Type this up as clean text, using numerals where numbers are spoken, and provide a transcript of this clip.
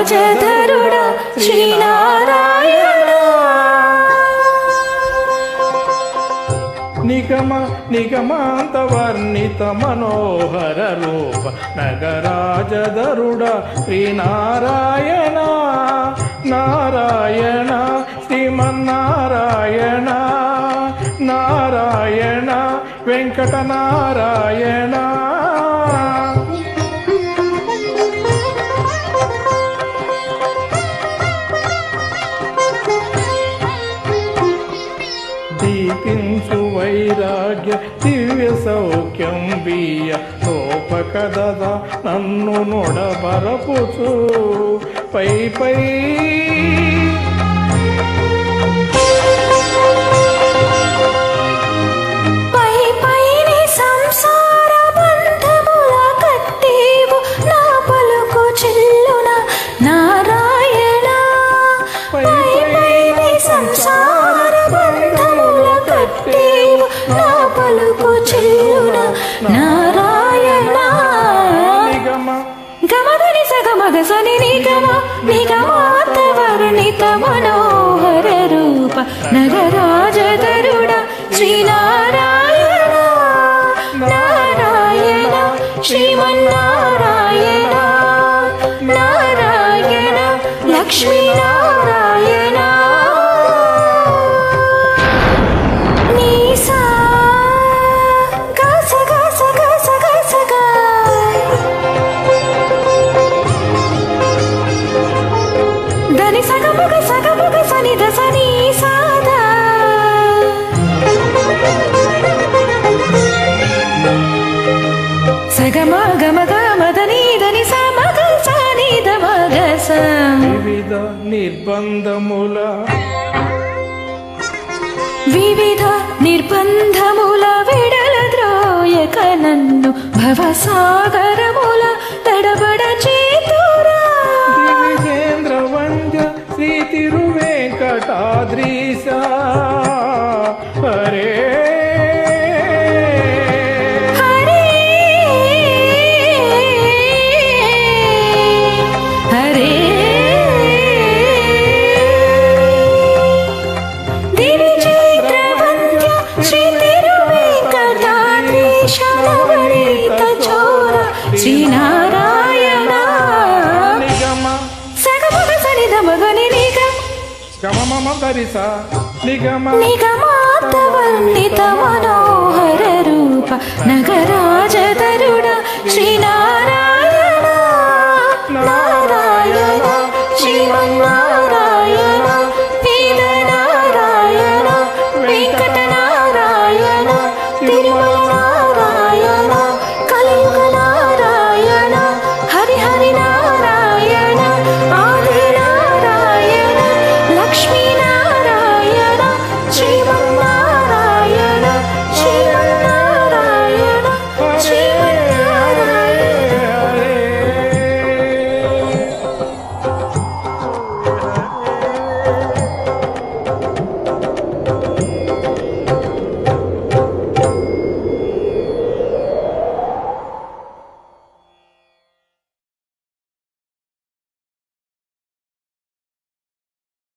నగరాజధరుడ శ్రీనారాయణ నిగమ నిగమాంత వర్ణిత మనోహర రూప నగరాజధరుడ శ్రీనారాయణ నారాయణ శ్రీమన్నారాయణ నారాయణ వెంకటనారాయణ దీపించు వైరాగ్య దివ్య సౌఖ్యం బియ్య రూపకదద నన్ను నొడబరపుచు పై పై నారాయణ గమదని సగమగ సని నిగమ నిగమాత వర్ణిత మనోహర రూప నగరాజధరుడ శ్రీనారాయణ నారాయణ శ్రీమన్నారాయణ నారాయణ లక్ష్మీనారాయణ సగముగ సనిద సని సాదా సగమ గమగ మదని దని సమగ సనిద మగస వివిధ నిర్బంధముల విడల ద్రోయక నన్ను భవసాగరముల తడబడ చేతురా శ్రీ తిరువేంకటాద్రీశ హరే హరే హరే దివి చైత్రవంద్య శ్రీ తిరువేంకటాద్రీశ నవనీత చోర శ్రీనారాయణ గమమ దరిస నిగమ నిగమాత వర్ణిత మనోహర రూప నగరాజధరుడ శ్రీనారాయణ